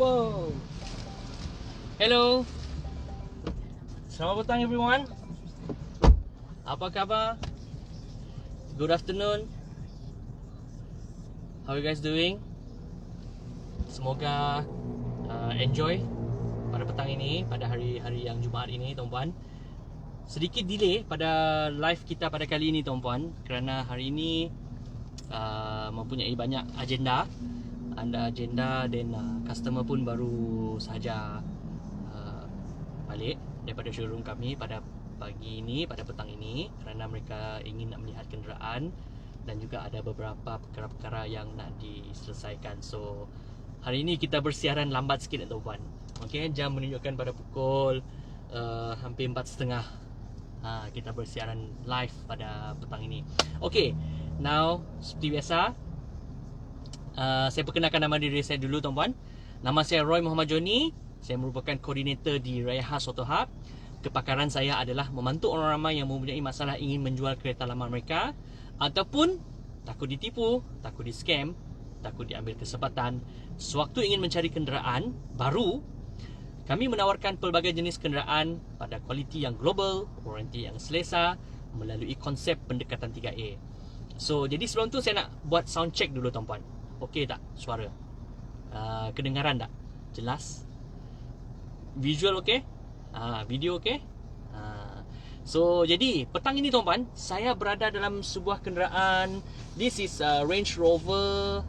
Wow. Hello. Selamat petang everyone. Apa kabar? Good afternoon. How are you guys doing? Semoga enjoy pada petang ini, pada hari-hari yang Jumaat ini, tuan-puan. Sedikit delay pada live kita pada kali ini, tuan-puan, kerana hari ini mempunyai banyak agenda. Anda agenda dan customer pun baru saja balik daripada showroom kami pada pagi ini, pada petang ini, kerana mereka ingin nak melihat kenderaan dan juga ada beberapa perkara-perkara yang nak diselesaikan. So hari ini kita bersiaran lambat sikit, tuan-puan. Okey, jam menunjukkan pada pukul hampir 4.30. Kita bersiaran live pada petang ini. Okey, now seperti biasa, saya perkenalkan nama diri saya dulu, tuan-puan. Nama saya Roy Muhammad Joni. Saya merupakan koordinator di Raya Khas Auto Hub. Kepakaran saya adalah membantu orang ramai yang mempunyai masalah ingin menjual kereta lama mereka, ataupun takut ditipu, takut di scam, takut diambil kesempatan sewaktu ingin mencari kenderaan baru. Kami menawarkan pelbagai jenis kenderaan pada kualiti yang global, waranti yang selesa melalui konsep pendekatan 3A. So, jadi sebelum tu saya nak buat sound check dulu, tuan-puan. Okey tak suara? Kedengaran tak? Jelas? Visual okey? Video okey? So, jadi petang ini, tuan-puan, saya berada dalam sebuah kenderaan. This is Range Rover,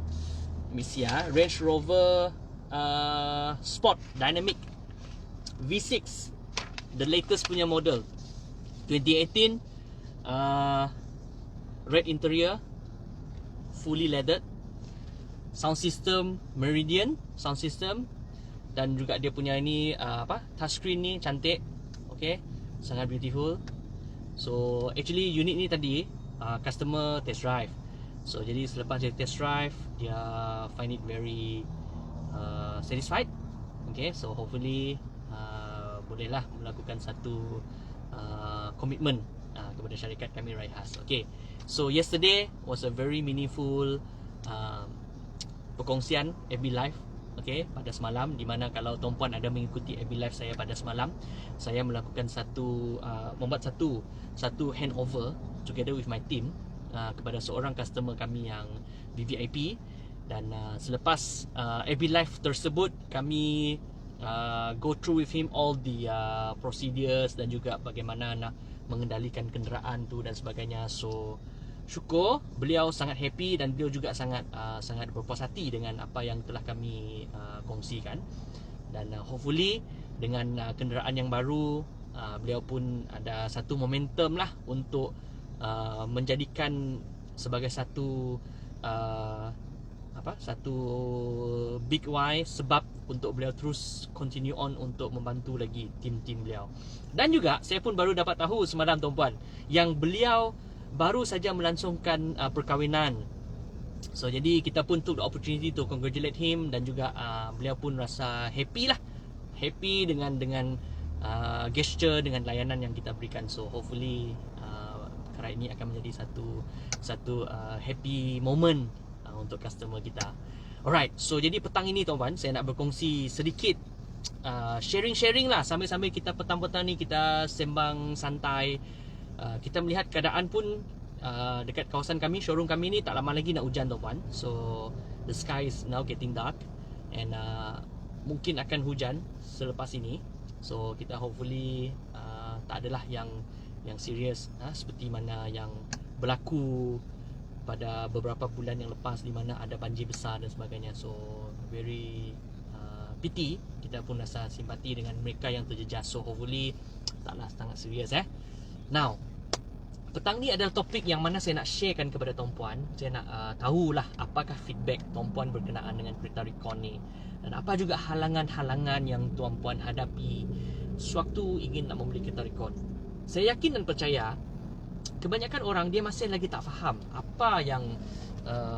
Range Rover Sport Dynamic V6, the latest punya model 2018. Red interior, fully leathered. Sound system Meridian sound system, dan juga dia punya ini touchscreen ni cantik. Okay, sangat beautiful. So actually unit ni tadi customer test drive. So jadi selepas dia test drive, dia find it very satisfied. Okay, so hopefully bolehlah melakukan satu komitmen kepada syarikat kami Raya Khas. Okay, so yesterday was a very meaningful perkongsian FB Live, okay, pada semalam, di mana kalau tuan-puan ada mengikuti FB Live saya pada semalam, saya melakukan membuat satu handover together with my team kepada seorang customer kami yang VVIP. Dan selepas FB Live tersebut, kami go through with him all the procedures dan juga bagaimana nak mengendalikan kenderaan tu dan sebagainya. So syukur beliau sangat happy dan beliau juga sangat berpuas hati dengan apa yang telah kami kongsikan. Dan hopefully dengan kenderaan yang baru, beliau pun ada satu momentum lah untuk menjadikan sebagai satu big why, sebab untuk beliau terus continue on untuk membantu lagi tim-tim beliau. Dan juga saya pun baru dapat tahu semalam, tuan-puan, yang beliau baru saja melangsungkan perkahwinan. So jadi kita pun took the opportunity to congratulate him, dan juga beliau pun rasa happy dengan gesture, dengan layanan yang kita berikan. So hopefully perkara ini akan menjadi satu happy moment untuk customer kita. Alright, so jadi petang ini, tuan-puan, saya nak berkongsi sedikit sharing lah, sambil-sambil kita petang-petang ni kita sembang santai. Kita melihat keadaan pun dekat kawasan kami, showroom kami ni tak lama lagi nak hujan, tuan-puan. So the sky is now getting dark, and mungkin akan hujan selepas ini. So kita hopefully tak adalah yang serius seperti mana yang berlaku pada beberapa bulan yang lepas, di mana ada banjir besar dan sebagainya. So very pity, kita pun rasa simpati dengan mereka yang terjejas. So hopefully taklah sangat serius. Now, petang ni adalah topik yang mana saya nak sharekan kepada tuan-puan. Saya nak tahulah apakah feedback tuan-puan berkenaan dengan kereta Recon ni, dan apa juga halangan-halangan yang tuan-puan hadapi sewaktu ingin nak membeli kereta Recon. Saya yakin dan percaya kebanyakan orang dia masih lagi tak faham apa yang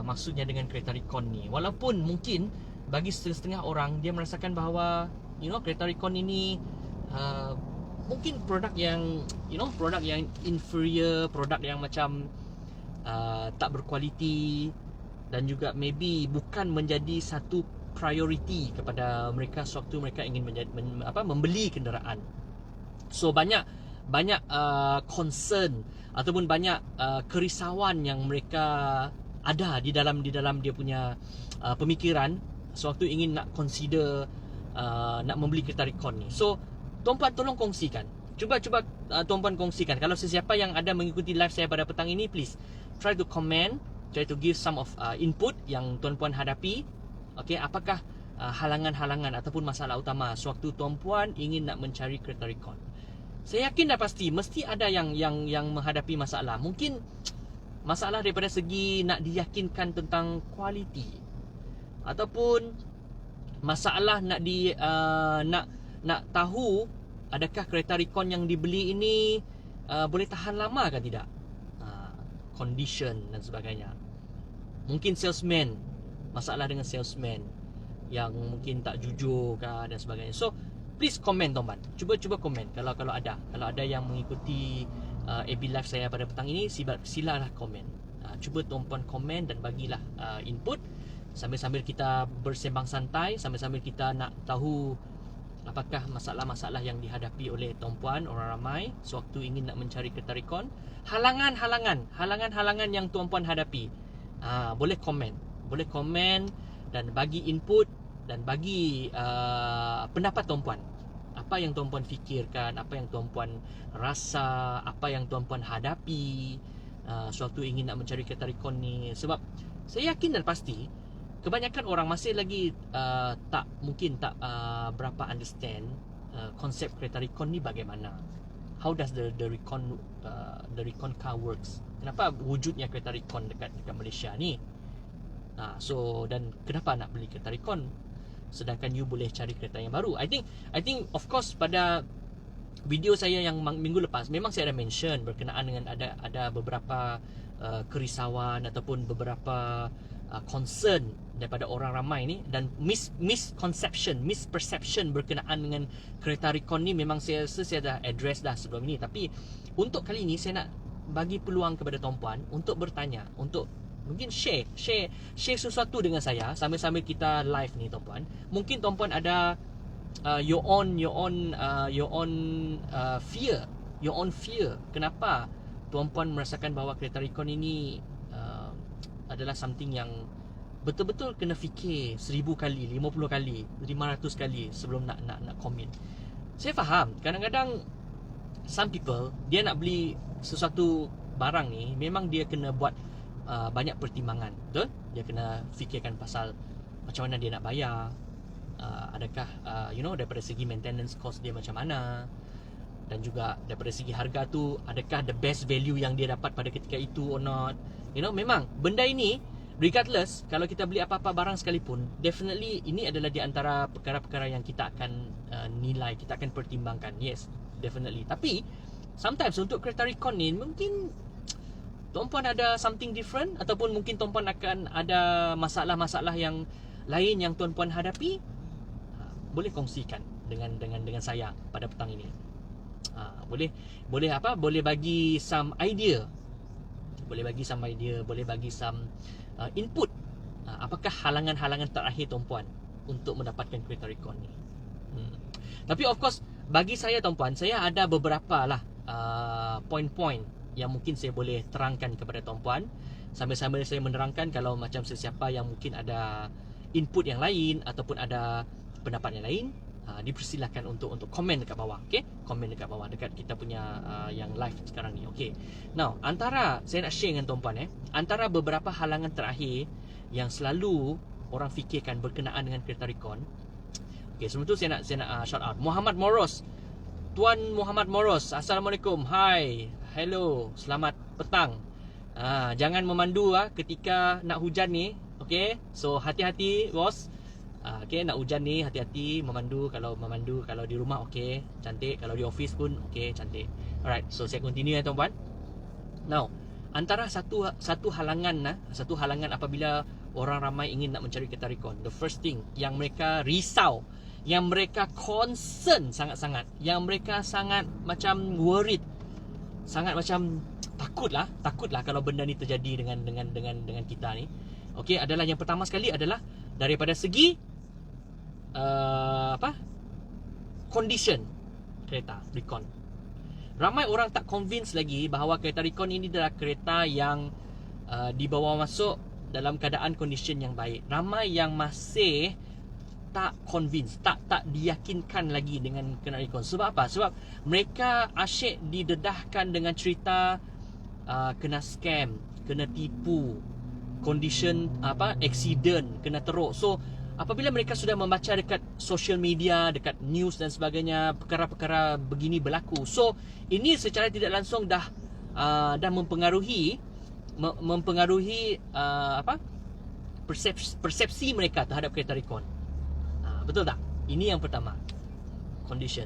maksudnya dengan kereta Recon ni. Walaupun mungkin bagi setengah-setengah orang, dia merasakan bahawa kereta Recon ini mungkin produk yang produk yang inferior, produk yang macam tak berkualiti, dan juga maybe bukan menjadi satu priority kepada mereka sewaktu mereka ingin membeli kenderaan. So banyak concern ataupun banyak kerisauan yang mereka ada di dalam dia punya pemikiran sewaktu ingin nak consider nak membeli kereta recon ni. So tuan-puan tolong kongsikan. Cuba tuan-puan kongsikan. Kalau sesiapa yang ada mengikuti live saya pada petang ini, please try to comment, try to give some of input yang tuan-puan hadapi. Okay, apakah halangan-halangan ataupun masalah utama sewaktu tuan-puan ingin nak mencari kereta recon? Saya yakin dah pasti mesti ada yang menghadapi masalah. Mungkin masalah daripada segi nak diyakinkan tentang kualiti, ataupun masalah nak tahu adakah kereta recon yang dibeli ini boleh tahan lama ke tidak, condition dan sebagainya. Mungkin salesman, masalah dengan salesman yang mungkin tak jujur ke dan sebagainya. So please komen tuan-tuan. Cuba komen kalau ada yang mengikuti AB Live saya pada petang ini, silalah komen. Cuba tuan-puan komen dan bagilah input sambil-sambil kita bersembang santai, sambil-sambil kita nak tahu apakah masalah-masalah yang dihadapi oleh tuan-puan orang ramai sewaktu ingin nak mencari kereta recon. Halangan yang tuan-puan hadapi. Boleh komen dan bagi input dan bagi pendapat tuan-puan. Apa yang tuan-puan fikirkan, apa yang tuan-puan rasa, apa yang tuan-puan hadapi sewaktu ingin nak mencari kereta recon ni. Sebab saya yakin dan pasti kebanyakan orang masih lagi tak berapa understand konsep kereta recon ni bagaimana. How does the recon car works? Kenapa wujudnya kereta recon dekat Malaysia ni? So dan kenapa nak beli kereta recon sedangkan you boleh cari kereta yang baru? I think of course pada video saya yang minggu lepas memang saya ada mention berkenaan dengan ada beberapa kerisauan ataupun beberapa concern daripada orang ramai ni, dan misperception berkenaan dengan kereta recon ni memang saya dah address dah sebelum ini. Tapi untuk kali ini saya nak bagi peluang kepada tuan-puan untuk bertanya, untuk mungkin share sesuatu dengan saya sambil-sambil kita live ni tuan-puan. Mungkin tuan-puan ada your own fear. Kenapa tuan-puan merasakan bahawa kereta recon ini adalah something yang betul-betul kena fikir 1000 kali, 50 kali, 500 kali sebelum nak komen. Saya faham kadang-kadang some people dia nak beli sesuatu barang ni memang dia kena buat banyak pertimbangan, betul? Dia kena fikirkan pasal macam mana dia nak bayar, adakah daripada segi maintenance cost dia macam mana, dan juga daripada segi harga tu adakah the best value yang dia dapat pada ketika itu or not. Memang benda ini regardless kalau kita beli apa-apa barang sekalipun, definitely ini adalah di antara perkara-perkara yang kita akan nilai, kita akan pertimbangkan. Yes, definitely. Tapi sometimes untuk kereta recon ni mungkin tuan-puan ada something different, ataupun mungkin tuan-puan akan ada masalah-masalah yang lain yang tuan-puan hadapi. Boleh kongsikan dengan saya pada petang ini. Boleh bagi some idea. Boleh bagi some input. Apakah halangan-halangan terakhir tuan-puan untuk mendapatkan kereta recon ni? Tapi of course bagi saya tuan-puan, saya ada beberapa lah point-point yang mungkin saya boleh terangkan kepada tuan-puan sambil-sambil saya menerangkan. Kalau macam sesiapa yang mungkin ada input yang lain ataupun ada pendapat yang lain, dipersilakan untuk komen dekat bawah. Okay, komen dekat bawah dekat kita punya yang live sekarang ni. Okay, now antara saya nak share dengan tuan-puan antara beberapa halangan terakhir yang selalu orang fikirkan berkenaan dengan kereta recon. Okay, sebelum tu saya nak shout out Muhammad Moros. Tuan Muhammad Moros, Assalamualaikum. Hai, hello, selamat petang. Jangan memandu ketika nak hujan ni. Okay, so hati-hati bos. Okay, nak hujan ni hati-hati memandu. Kalau di rumah okay, cantik. Kalau di office pun okay, cantik. Alright, so saya continue tuan-puan. Now, antara satu halangan apabila orang ramai ingin nak mencari kereta recon, the first thing yang mereka risau, yang mereka concern sangat-sangat, yang mereka sangat macam worried, sangat macam takutlah kalau benda ni terjadi dengan kita ni. Okey, adalah yang pertama sekali adalah daripada segi condition kereta recon. Ramai orang tak convince lagi bahawa kereta recon ini adalah kereta yang dibawa masuk dalam keadaan condition yang baik. Ramai yang masih tak convince, tak diyakinkan lagi dengan kena recon. Sebab apa? Sebab mereka asyik didedahkan dengan cerita kena scam, kena tipu, condition accident, kena teruk. So apabila mereka sudah membaca dekat social media, dekat news dan sebagainya, perkara-perkara begini berlaku, so ini secara tidak langsung dah mempengaruhi persepsi mereka terhadap kereta recon. Betul tak? Ini yang pertama, condition.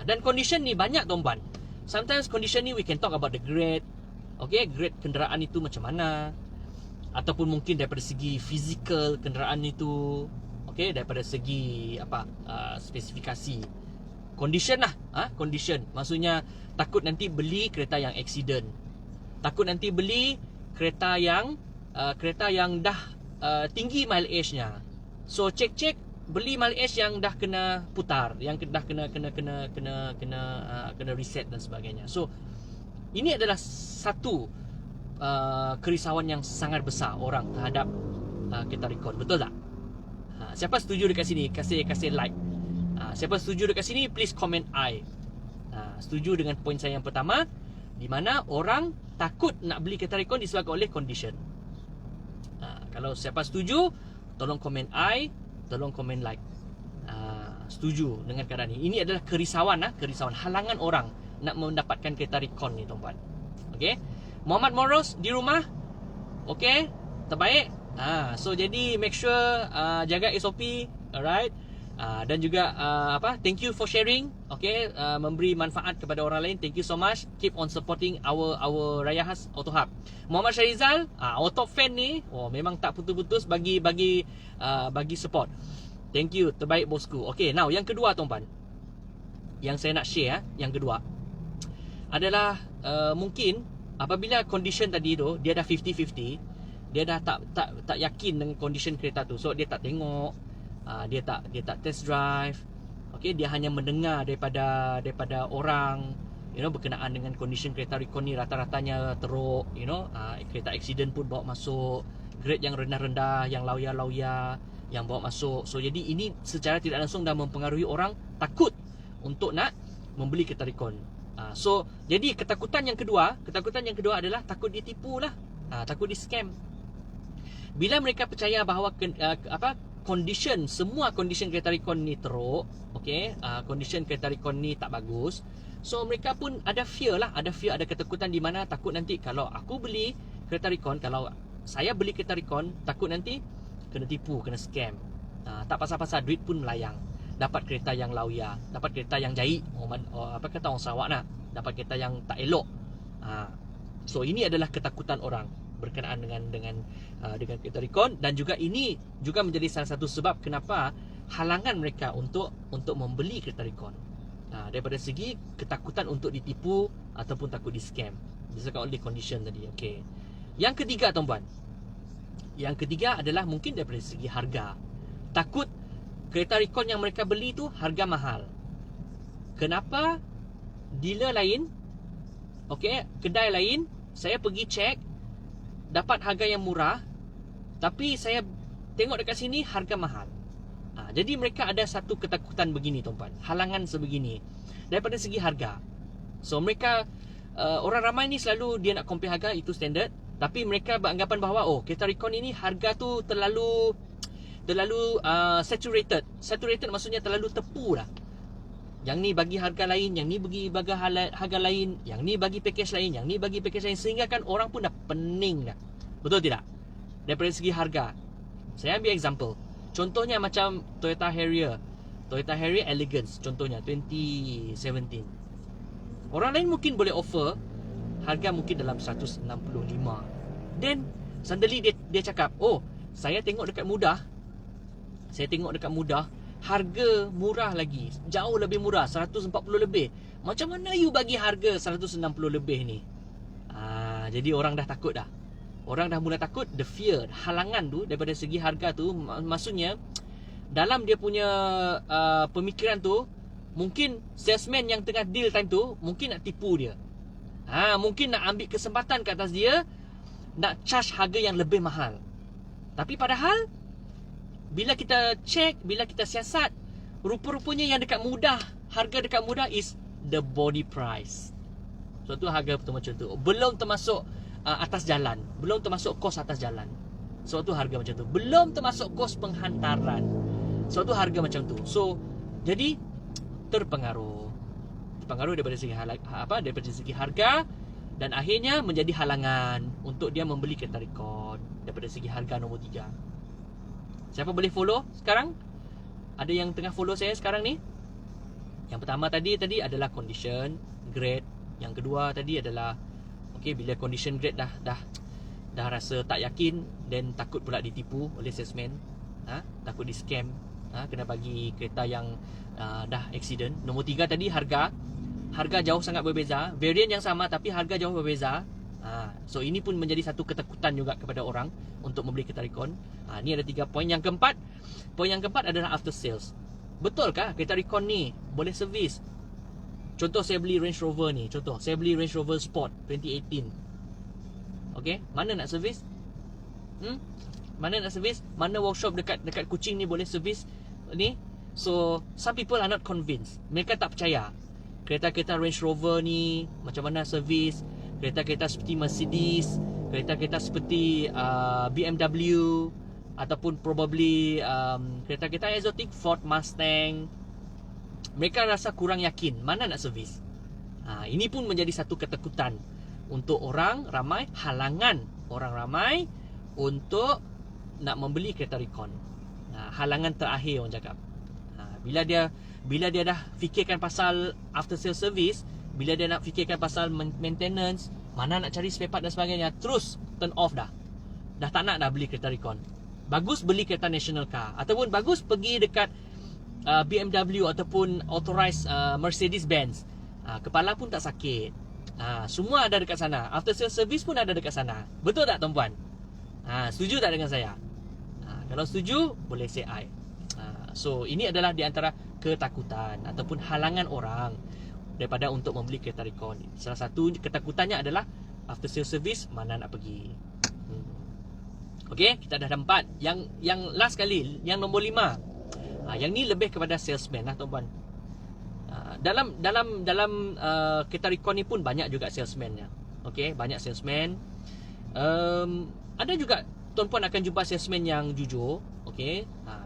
Dan condition ni banyak tuan-puan. Sometimes condition ni we can talk about the grade. Okay, grade kenderaan itu macam mana, ataupun mungkin daripada segi fizikal kenderaan itu, okay, daripada segi spesifikasi. Condition lah, condition. Maksudnya takut nanti beli kereta yang accident, takut nanti beli kereta yang dah tinggi mileage-nya. So cek beli mileage yang dah kena putar, yang dah kena reset dan sebagainya. So ini adalah satu kerisauan yang sangat besar orang terhadap kereta recon. Betul tak? Siapa setuju dekat sini kasih like. Siapa setuju dekat sini please comment I. Setuju dengan poin saya yang pertama, di mana orang takut nak beli kereta recon disebabkan oleh condition. Kalau siapa setuju, tolong komen I, tolong komen like. Setuju dengan keadaan ini. Ini adalah kerisauan halangan orang nak mendapatkan kereta recon ni tuan-puan. Okey. Muhammad Moros di rumah. Okey, terbaik. So jadi make sure jaga SOP, alright. Dan juga thank you for sharing. Okay, memberi manfaat kepada orang lain. Thank you so much. Keep on supporting our Raya Khas Auto Hub. Muhammad Syarizal, auto fan ni, memang tak putus-putus bagi support. Thank you, terbaik bosku. Okay, now yang kedua tuan-puan, yang saya nak share, yang kedua adalah mungkin apabila condition tadi tu dia dah 50-50, dia dah tak yakin dengan condition kereta tu. So dia tak tengok, dia tak test drive. Okey, dia hanya mendengar daripada orang, berkenaan dengan condition kereta recon ni rata-ratanya teruk, kereta accident pun bawa masuk, grade yang rendah-rendah, yang lauya-lauya yang bawa masuk. So jadi ini secara tidak langsung dah mempengaruhi orang takut untuk nak membeli kereta recon. So jadi ketakutan yang kedua adalah takut ditipu lah, takut di scam. Bila mereka percaya bahawa semua condition kereta recon ni teruk, okey, condition kereta recon ni tak bagus, so mereka pun ada fear, ada ketakutan di mana takut nanti kalau aku beli kereta recon, kalau saya beli kereta recon, takut nanti kena tipu, kena scam. Tak pasal-pasal duit pun melayang. Dapat kereta yang lauya, dapat kereta yang jahit, kata orang Sarawak nak, dapat kereta yang tak elok. So ini adalah ketakutan orang berkenaan dengan kereta recon, dan juga ini juga menjadi salah satu sebab kenapa halangan mereka untuk membeli kereta recon. Daripada segi ketakutan untuk ditipu ataupun takut di scam disebabkan oleh condition tadi. Okey. Yang ketiga tuan-puan, yang ketiga adalah mungkin daripada segi harga. Takut kereta recon yang mereka beli tu harga mahal. Kenapa dealer lain, okey, kedai lain, saya pergi cek dapat harga yang murah, tapi saya tengok dekat sini harga mahal. Jadi mereka ada satu ketakutan begini tuan-puan, halangan sebegini daripada segi harga. So mereka orang ramai ni selalu dia nak compare harga, itu standard, tapi mereka beranggapan bahawa kereta recon ini harga tu terlalu saturated. Saturated maksudnya terlalu tepu lah. Yang ni bagi harga lain, yang ni bagi harga lain, yang ni bagi package lain, yang ni bagi package lain, sehingga kan orang pun dah pening dah. Betul tidak? Daripada segi harga. Saya ambil example. Contohnya macam Toyota Harrier Elegance, contohnya 2017. Orang lain mungkin boleh offer harga mungkin dalam 165. Then suddenly dia cakap, saya tengok dekat mudah, harga murah lagi, jauh lebih murah, 140 lebih. Macam mana you bagi harga 160 lebih ni? Jadi orang dah takut dah. Orang dah mula takut, the fear, halangan tu daripada segi harga tu, maksudnya dalam dia punya pemikiran tu, mungkin salesman yang tengah deal time tu mungkin nak tipu dia. Mungkin nak ambil kesempatan kat atas dia, nak charge harga yang lebih mahal. Tapi padahal bila kita check, bila kita siasat, rupa-rupanya yang dekat mudah, harga dekat mudah is the body price. So tu harga tu macam tu. Belum termasuk atas jalan, belum termasuk kos atas jalan. So tu harga macam tu. Belum termasuk kos penghantaran. So tu harga macam tu. So jadi terpengaruh daripada segi daripada segi harga, dan akhirnya menjadi halangan untuk dia membeli kereta rekod daripada segi harga nombor 3. Siapa boleh follow sekarang? Ada yang tengah follow saya sekarang ni? Yang pertama tadi adalah condition grade. Yang kedua tadi adalah bila condition grade dah rasa tak yakin, dan takut pula ditipu oleh salesman, takut di scam, kena bagi kereta yang dah accident. Nombor 3 tadi harga jauh sangat berbeza, variant yang sama tapi harga jauh berbeza. So ini pun menjadi satu ketakutan juga kepada orang untuk membeli kereta recon. Ni ada 3 poin. Poin yang keempat adalah after sales. Betulkah kereta recon ni boleh servis? Contoh saya beli Range Rover ni, saya beli Range Rover Sport 2018. Mana nak servis? Mana nak servis? Mana workshop dekat Kuching ni boleh servis ni? So some people are not convinced. Mereka tak percaya kereta-kereta Range Rover ni macam mana servis. Kereta-kereta seperti Mercedes, kereta-kereta seperti BMW, ataupun probably kereta-kereta exotic Ford Mustang, mereka rasa kurang yakin mana nak servis. Ini pun menjadi satu ketakutan untuk orang ramai, halangan orang ramai untuk nak membeli kereta recon. Halangan terakhir orang cakap. Bila dia dah fikirkan pasal after sale service, bila dia nak fikirkan pasal maintenance, mana nak cari spare part dan sebagainya, terus turn off dah tak nak dah beli kereta recon. Bagus beli kereta national car, ataupun bagus pergi dekat BMW ataupun authorized Mercedes-Benz. Kepala pun tak sakit. Semua ada dekat sana. After sale service pun ada dekat sana. Betul tak tuan-puan? Setuju tak dengan saya? Kalau setuju, boleh say I. So ini adalah di antara ketakutan ataupun halangan orang daripada untuk membeli kereta recon. Salah satu ketakutannya adalah after sale service, mana nak pergi. Kita dah ada 4. Yang last kali, yang nombor 5. Yang ni lebih kepada salesman lah tuan-puan. Dalam kereta recon ni pun banyak juga salesman-nya. Banyak salesman. Ada juga tuan-puan akan jumpa salesman yang jujur.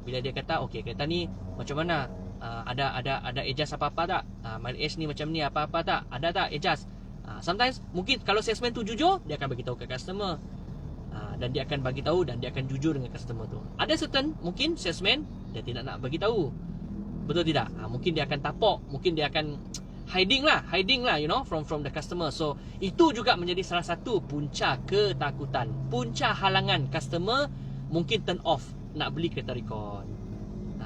Bila dia kata kereta ni macam mana, ada adjust apa-apa tak, mileage ni macam ni apa-apa tak, ada tak adjust. Sometimes mungkin kalau salesman tu jujur, dia akan bagi tahu ke customer, dan dia akan bagi tahu dan dia akan jujur dengan customer tu. Ada certain mungkin salesman dia tidak nak bagi tahu. Betul tidak? Mungkin dia akan tapok, mungkin dia akan hiding lah, from the customer. So itu juga menjadi salah satu punca ketakutan, punca halangan customer mungkin turn off nak beli kereta recon.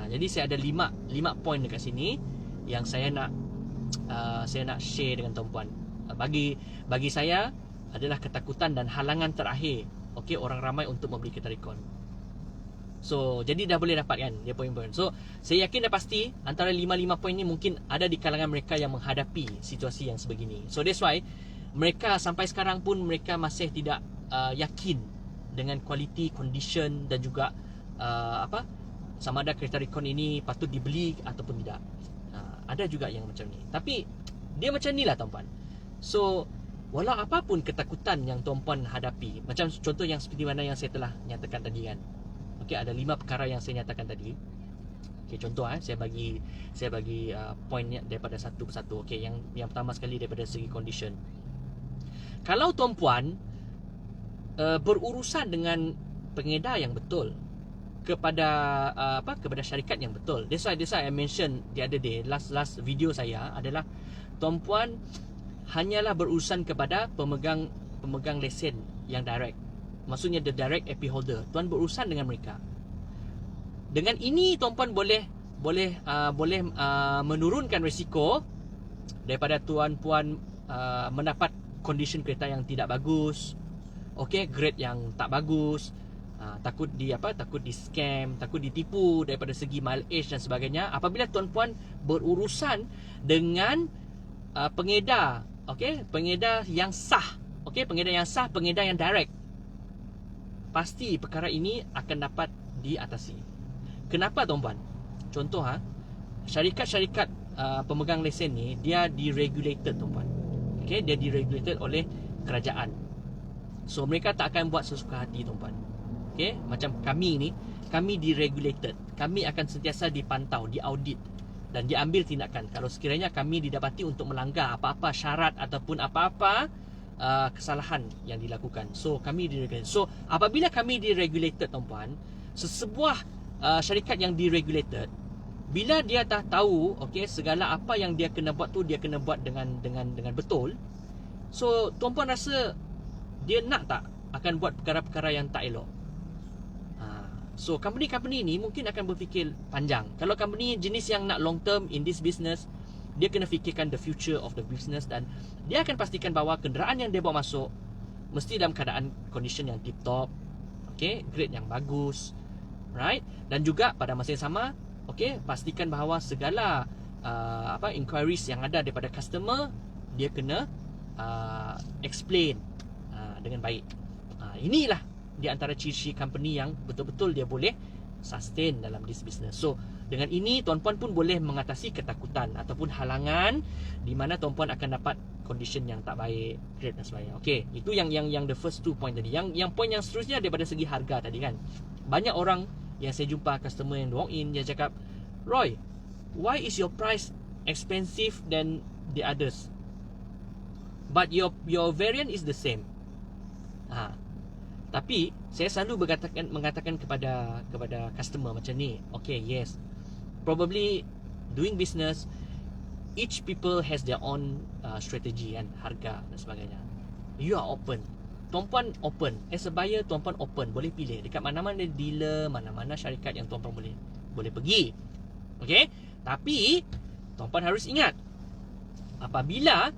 Jadi saya ada 5 poin dekat sini yang saya nak share dengan tuan-puan. Bagi saya adalah ketakutan dan halangan terakhir orang ramai untuk membeli kereta recon. So jadi dah boleh dapat kan dia poin-poin. So saya yakin dah pasti antara 5 poin ni mungkin ada di kalangan mereka yang menghadapi situasi yang sebegini. So that's why mereka sampai sekarang pun mereka masih tidak yakin dengan kualiti, condition dan juga sama ada kereta recon ini patut dibeli ataupun tidak. Ada juga yang macam ni. Tapi dia macam ni lah tuan-puan. So walau apapun ketakutan yang tuan-puan hadapi, macam contoh yang seperti mana yang saya telah nyatakan tadi kan. Ada 5 perkara yang saya nyatakan tadi. Contoh saya bagi poinnya daripada satu persatu. Yang pertama sekali daripada segi condition. Kalau tuan-puan berurusan dengan pengedar yang betul, kepada syarikat yang betul. That's why I mention the other day, last video saya adalah tuan-puan hanyalah berurusan kepada pemegang lesen yang direct. Maksudnya the direct AP holder. Tuan berurusan dengan mereka. Dengan ini tuan-puan boleh menurunkan risiko daripada tuan-puan mendapat condition kereta yang tidak bagus, grade yang tak bagus, Takut takut di scam, takut ditipu daripada segi mileage dan sebagainya. Apabila tuan-puan berurusan dengan pengedar, pengedar yang sah, pengedar yang sah, pengedar yang direct, pasti perkara ini akan dapat diatasi. Kenapa tuan-puan? Contoh syarikat-syarikat pemegang lesen ni dia deregulated tuan-puan. Dia deregulated oleh kerajaan. So mereka tak akan buat sesuka hati tuan-puan. Macam kami ni, kami deregulated. Kami akan sentiasa dipantau, diaudit dan diambil tindakan kalau sekiranya kami didapati untuk melanggar apa-apa syarat ataupun apa-apa kesalahan yang dilakukan. So kami deregulated. So apabila kami deregulated tuan-puan, sesebuah syarikat yang deregulated, bila dia dah tahu segala apa yang dia kena buat tu dia kena buat dengan betul. So tuan-puan rasa dia nak tak akan buat perkara-perkara yang tak elok? So company-company ni mungkin akan berfikir panjang. Kalau company jenis yang nak long term in this business, dia kena fikirkan the future of the business dan dia akan pastikan bahawa kenderaan yang dia bawa masuk mesti dalam keadaan condition yang tip top, grade yang bagus, right? Dan juga pada masa yang sama, pastikan bahawa segala inquiries yang ada daripada customer dia kena explain dengan baik. Inilah di antara ciri-ciri company yang betul-betul dia boleh sustain dalam this business. So dengan ini tuan-puan pun boleh mengatasi ketakutan ataupun halangan di mana tuan-puan akan dapat condition yang tak baik, grade dan sebagainya. Itu yang the first 2 point tadi. Yang point yang seterusnya daripada segi harga tadi kan. Banyak orang yang saya jumpa customer yang walk in, dia cakap, "Roy, why is your price expensive than the others? But your variant is the same." Tapi saya selalu mengatakan kepada customer macam ni. Yes, probably doing business, each people has their own strategy kan, harga dan sebagainya. You are open. Tuan-puan open. As a buyer, tuan-puan open. Boleh pilih dekat mana-mana dealer, mana-mana syarikat yang tuan-puan boleh pergi. Tapi tuan-puan harus ingat, apabila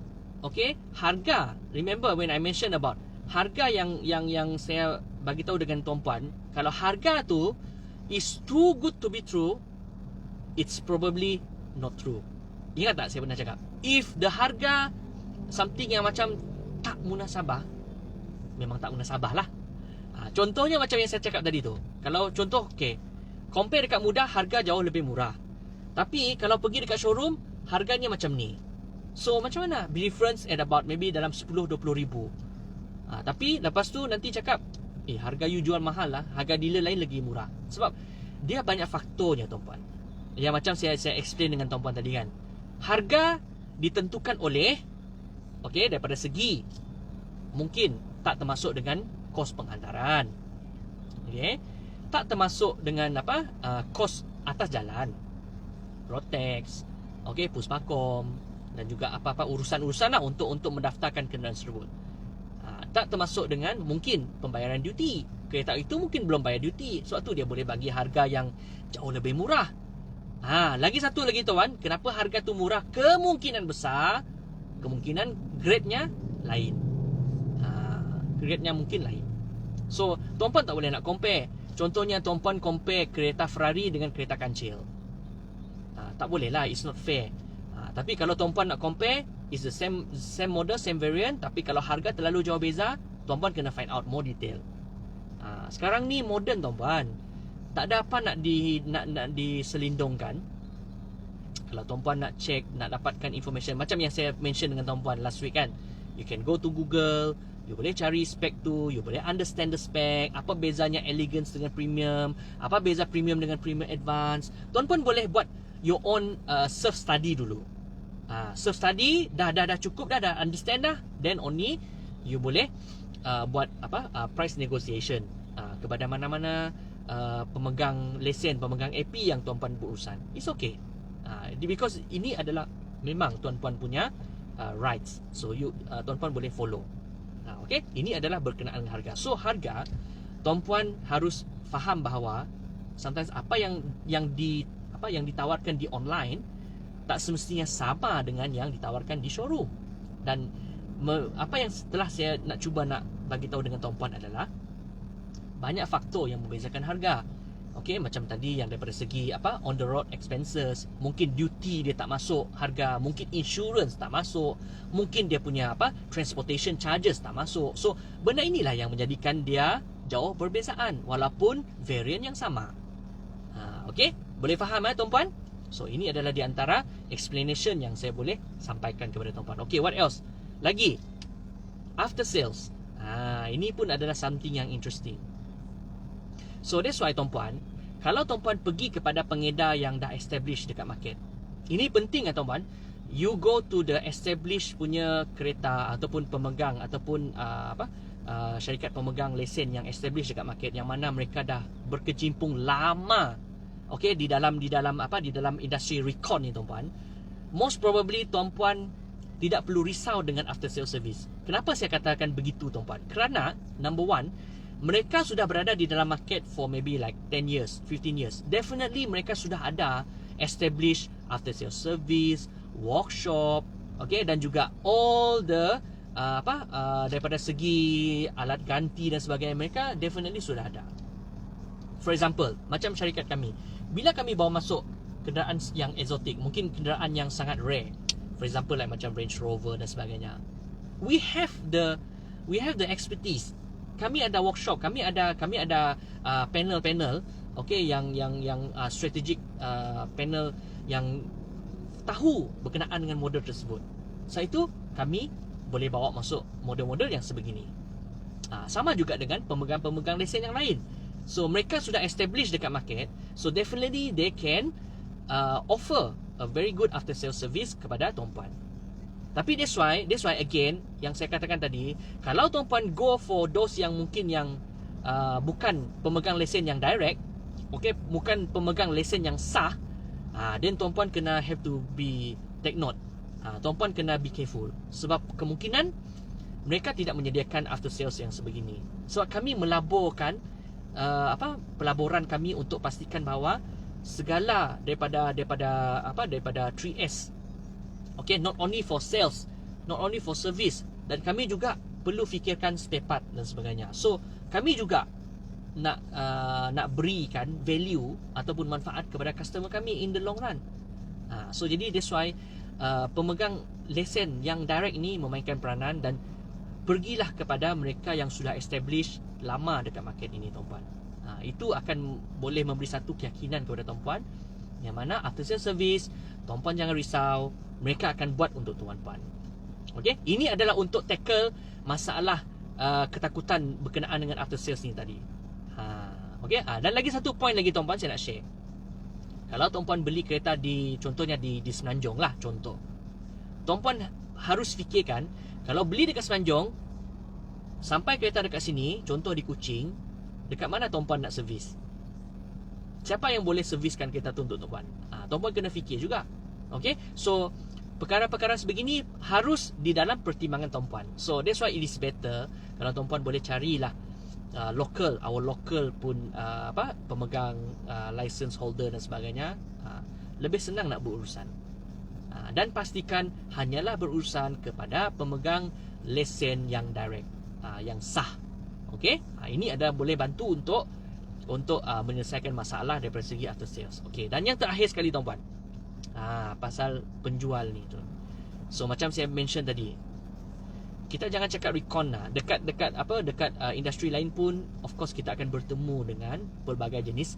harga, remember when I mention about harga yang saya bagi tahu dengan tuan-puan, kalau harga tu is too good to be true, it's probably not true. Ingat tak saya pernah cakap, if the harga something yang macam tak munasabah, memang tak munasabah lah. Contohnya macam yang saya cakap tadi tu. Kalau contoh, compare dekat mudah, harga jauh lebih murah. Tapi kalau pergi dekat showroom, harganya macam ni. So macam mana? Difference at about maybe dalam 10-20 ribu. Tapi lepas tu nanti cakap, harga you jual mahal lah, harga dealer lain lagi murah. Sebab dia banyak faktornya tuan-puan. Yang macam saya explain dengan tuan-puan tadi kan. Harga ditentukan oleh daripada segi mungkin tak termasuk dengan kos penghantaran. Tak termasuk dengan kos atas jalan, road tax, puspakom dan juga apa-apa urusan-urusan lah untuk mendaftarkan kenderaan tersebut. Tak termasuk dengan mungkin pembayaran duty. Kereta itu mungkin belum bayar duty, sebab tu dia boleh bagi harga yang jauh lebih murah. Lagi satu lagi tuan, kenapa harga tu murah? Kemungkinan besar, kemungkinan grade-nya lain. Grade-nya mungkin lain. So tuan-puan tak boleh nak compare. Contohnya tuan-puan compare kereta Ferrari dengan kereta kancil. Tak boleh lah, it's not fair. Tapi kalau tuan-puan nak compare, it's the same model, same variant, tapi kalau harga terlalu jauh beza, tuan-puan kena find out more detail. Sekarang ni modern tuan-puan, tak ada apa nak diselindungkan. Kalau tuan-puan nak check, nak dapatkan information, macam yang saya mention dengan tuan-puan last week kan, you can go to Google, you boleh cari spek tu, you boleh understand the spec, apa bezanya elegance dengan premium, apa beza premium dengan premium advance. Tuan-puan boleh buat your own self study dulu. Self study dah cukup, dah understand dah, then only you boleh buat price negotiation kepada mana-mana pemegang lesen, pemegang AP yang tuan-puan berurusan. It's okay. Because ini adalah memang tuan-puan punya rights. So tuan-puan boleh follow. Ini adalah berkenaan dengan harga. So harga, tuan-puan harus faham bahawa sometimes apa yang ditawarkan di online tak semestinya sama dengan yang ditawarkan di showroom. Dan apa yang setelah saya nak cuba nak bagi tahu dengan tuan-puan adalah, banyak faktor yang membezakan harga. Okey, macam tadi yang daripada segi on the road expenses, mungkin duty dia tak masuk harga, mungkin insurance tak masuk, mungkin dia punya transportation charges tak masuk. So benda inilah yang menjadikan dia jauh perbezaan walaupun variant yang sama. Okey, boleh faham tuan-puan? So ini adalah di antara explanation yang saya boleh sampaikan kepada tuan-puan. Okey, what else? Lagi, after sales. Ini pun adalah something yang interesting. So that's why tuan-puan, kalau tuan-puan pergi kepada pengedar yang dah establish dekat market, ini penting tuan-puan, you go to the established punya kereta ataupun pemegang ataupun syarikat pemegang lesen yang established dekat market, yang mana mereka dah berkecimpung lama, okey, di dalam industri recon ni tuan-puan. Most probably tuan-puan tidak perlu risau dengan after sales service. Kenapa saya katakan begitu tuan-puan? Kerana number one, mereka sudah berada di dalam market for maybe like 10 years, 15 years. Definitely mereka sudah ada established after sales service, workshop, okay, dan juga all the daripada segi alat ganti dan sebagainya, mereka definitely sudah ada. For example, macam syarikat kami, bila kami bawa masuk kenderaan yang exotic, mungkin kenderaan yang sangat rare, for example like macam Range Rover dan sebagainya, we have the expertise. Kami ada workshop, kami ada panel-panel, okay, yang strategic panel yang tahu berkenaan dengan model tersebut. Sebab itu kami boleh bawa masuk model-model yang sebegini. Sama juga dengan pemegang-pemegang lesen yang lain. So mereka sudah established dekat market, so definitely they can offer a very good after sales service kepada tuan-puan. Tapi that's why again, yang saya katakan tadi, kalau tuan-puan go for those yang mungkin yang bukan pemegang lesen yang direct, okay, bukan pemegang lesen yang sah, then tuan-puan kena have to be take note. Tuan-puan kena be careful, sebab kemungkinan mereka tidak menyediakan after sales yang sebegini. Sebab kami melaburkan pelaburan kami untuk pastikan bahawa segala daripada 3S, okay, not only for sales, not only for service, dan kami juga perlu fikirkan spare part dan sebagainya. So kami juga nak berikan value ataupun manfaat kepada customer kami in the long run. So jadi that's why pemegang lesen yang direct ini memainkan peranan, dan pergilah kepada mereka yang sudah establish lama dekat market ini tuan-puan. Itu akan boleh memberi satu keyakinan kepada tuan-puan, yang mana after sales service, tuan-puan jangan risau, mereka akan buat untuk tuan-puan. Okey, ini adalah untuk tackle masalah ketakutan berkenaan dengan after sales ni tadi. Okey, dan lagi satu point lagi tuan-puan saya nak share. Kalau tuan-puan beli kereta contohnya di Semenanjung lah contoh, tuan-puan harus fikirkan, kalau beli dekat Semenanjung, sampai kereta dekat sini, contoh di Kuching, dekat mana tuan-puan nak servis? Siapa yang boleh serviskan kereta tu untuk tuan-puan? Tuan-puan kena fikir juga. Okay, so perkara-perkara sebegini harus di dalam pertimbangan tuan-puan. So that's why it is better kalau tuan-puan boleh carilah our local pun pemegang license holder dan sebagainya, lebih senang nak berurusan. Dan pastikan hanyalah berurusan kepada pemegang lesen yang direct, yang sah. Okey, ini ada boleh bantu untuk menyelesaikan masalah daripada segi after sales. Okey, dan yang terakhir sekali tuan-puan, pasal penjual ni tu. So macam saya mention tadi, kita jangan cakap recon lah. Dekat industri lain pun, of course kita akan bertemu dengan pelbagai jenis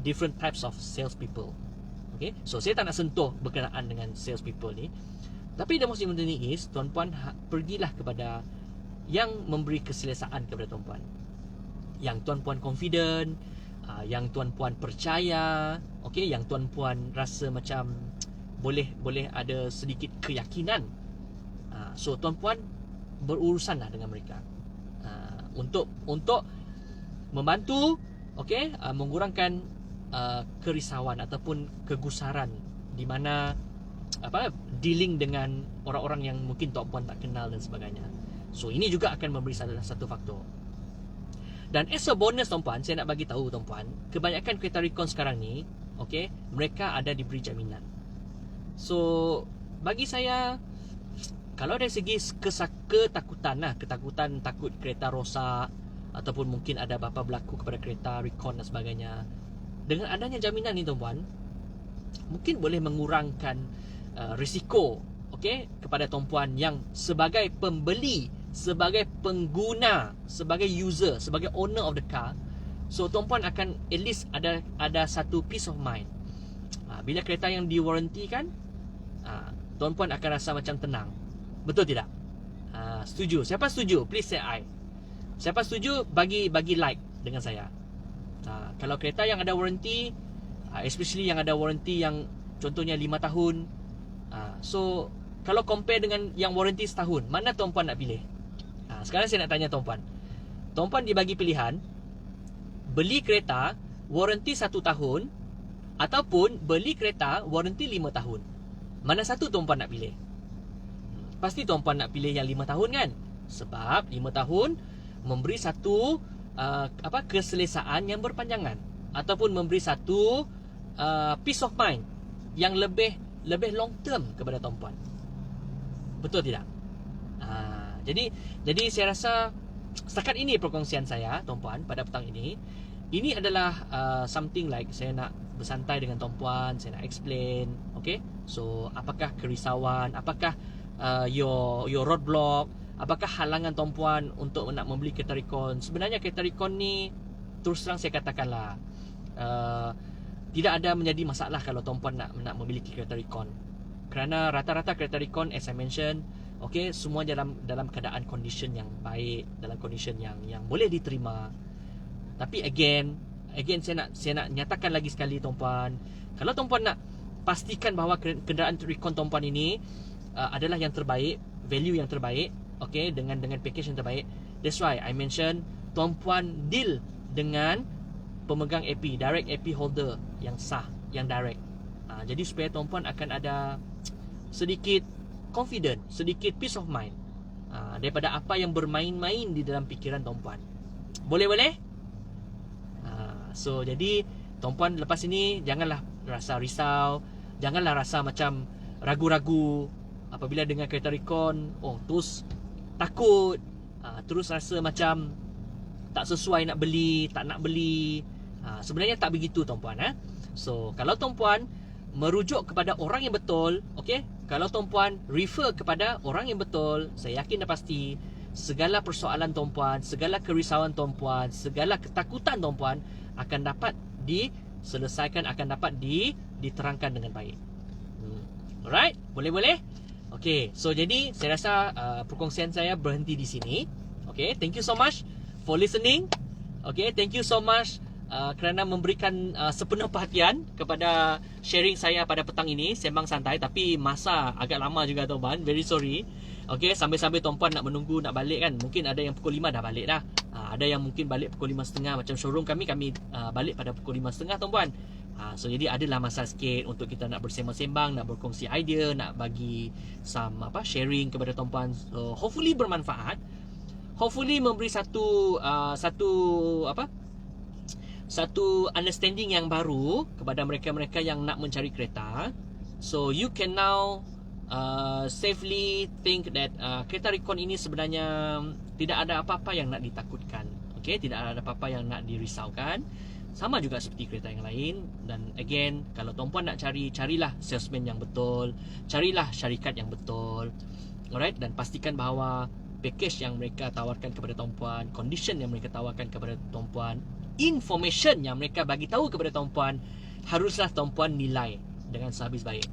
different types of sales people. Okay, so saya tak nak sentuh berkenaan dengan sales people ni. Tapi the most important thing is, tuan-puan pergilah kepada yang memberi keselesaan kepada tuan-puan, yang tuan-puan confident, yang tuan-puan percaya, okay, yang tuan-puan rasa macam boleh ada sedikit keyakinan. So tuan-puan berurusanlah dengan mereka untuk membantu, okay, mengurangkan kerisauan ataupun kegusaran di mana dealing dengan orang-orang yang mungkin tuan-puan tak kenal dan sebagainya. So ini juga akan memberi salah satu faktor. Dan as a bonus tuan-puan, saya nak bagi tahu tuan-puan, kebanyakan kereta recon sekarang ni, okay, mereka ada diberi jaminan. So bagi saya, kalau dari segi ketakutan, takut kereta rosak, ataupun mungkin ada apa-apa berlaku kepada kereta, recon dan sebagainya. Dengan adanya jaminan ni tuan-puan, mungkin boleh mengurangkan risiko, okey, kepada tuan-puan yang sebagai pembeli, sebagai pengguna, sebagai user, sebagai owner of the car. So tuan-puan akan at least ada satu peace of mind. Bila kereta yang di-warranty kan, tuan-puan akan rasa macam tenang. Betul tidak? Setuju? Siapa setuju? Please say I. Siapa setuju, bagi like dengan saya. Kalau kereta yang ada warranty, especially yang ada warranty yang contohnya 5 tahun, so kalau compare dengan yang warranty setahun, mana tuan-puan nak pilih? Sekarang saya nak tanya tuan-puan. Tuan-puan dibagi pilihan, beli kereta warranty 1 tahun ataupun beli kereta warranty 5 tahun. Mana satu tuan-puan nak pilih? Pasti tuan-puan nak pilih yang 5 tahun kan? Sebab 5 tahun memberi satu keselesaan yang berpanjangan, ataupun memberi satu peace of mind yang lebih long term kepada tuan-puan. Betul tidak? Jadi saya rasa setakat ini perkongsian saya tuan-puan pada petang ini. Ini adalah something like saya nak bersantai dengan tuan-puan, saya nak explain, okay? So apakah kerisauan, apakah your roadblock, apakah halangan tuan-puan untuk nak membeli kereta recon? Sebenarnya kereta recon ni, terus terang saya katakanlah, tidak ada menjadi masalah kalau tuan-puan nak memiliki kereta recon. Kerana rata-rata kereta recon, as I mention, okay, semua dalam keadaan condition yang baik, dalam condition yang boleh diterima. Tapi again saya nak nyatakan lagi sekali tuan-puan, kalau tuan-puan nak pastikan bahawa kenderaan recon tuan-puan ini adalah yang terbaik, value yang terbaik, okay, dengan package yang terbaik. That's why I mention tuan-puan deal dengan pemegang AP, direct AP holder yang sah, yang direct. Jadi supaya tuan-puan akan ada sedikit confident, sedikit peace of mind daripada apa yang bermain-main di dalam fikiran tuan-puan. Boleh? So jadi tuan-puan lepas ini janganlah rasa risau, janganlah rasa macam ragu-ragu apabila dengar kereta recon. Terus takut, terus rasa macam tak sesuai nak beli, tak nak beli. Sebenarnya tak begitu tuan-puan. So kalau tuan-puan merujuk kepada orang yang betul, okay, kalau tuan-puan refer kepada orang yang betul, saya yakin dah pasti segala persoalan tuan-puan, segala kerisauan tuan-puan, segala ketakutan tuan-puan akan dapat diselesaikan, akan dapat diterangkan dengan baik. Alright, boleh? Okay, so jadi saya rasa perkongsian saya berhenti di sini. Okay, thank you so much for listening. Okay, thank you so much kerana memberikan sepenuh perhatian kepada sharing saya pada petang ini. Sembang santai, tapi masa agak lama juga tuan-puan. Very sorry. Okay, sambil-sambil tuan-puan nak menunggu nak balik kan. Mungkin ada yang pukul 5 dah balik dah. Ada yang mungkin balik pukul 5.30. Macam showroom kami balik pada pukul 5.30 tuan-puan. So jadi adalah masa sikit untuk kita nak bersembang-sembang, nak berkongsi idea, nak bagi some sharing kepada tuan-puan. So hopefully bermanfaat. Hopefully memberi satu understanding yang baru kepada mereka-mereka yang nak mencari kereta. So you can now safely think that kereta recon ini sebenarnya tidak ada apa-apa yang nak ditakutkan. Okay, tidak ada apa-apa yang nak dirisaukan. Sama juga seperti kereta yang lain. Dan again, kalau tuan-puan nak carilah salesman yang betul, carilah syarikat yang betul. Alright, dan pastikan bahawa package yang mereka tawarkan kepada tuan-puan, condition yang mereka tawarkan kepada tuan-puan, information yang mereka bagi tahu kepada tuan-puan, haruslah tuan-puan nilai dengan sehabis baik.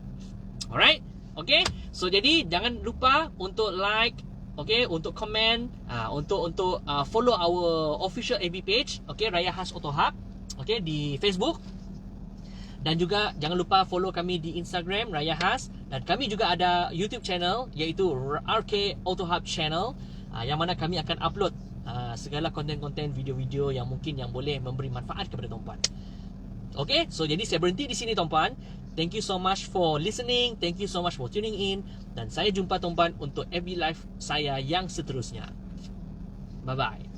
Alright? Okay? So jadi jangan lupa untuk like, okay, untuk komen, untuk follow our official FB page, okay, Raya Khas Auto Hub, okay, di Facebook. Dan juga jangan lupa follow kami di Instagram Raya Khas, dan kami juga ada YouTube channel iaitu RK Auto Hub channel, yang mana kami akan upload segala konten-konten video-video yang mungkin yang boleh memberi manfaat kepada tuan-puan. Okay, so jadi saya berhenti di sini tuan-puan. Thank you so much for listening. Thank you so much for tuning in. Dan saya jumpa tuan-puan untuk FB Live saya yang seterusnya. Bye-bye.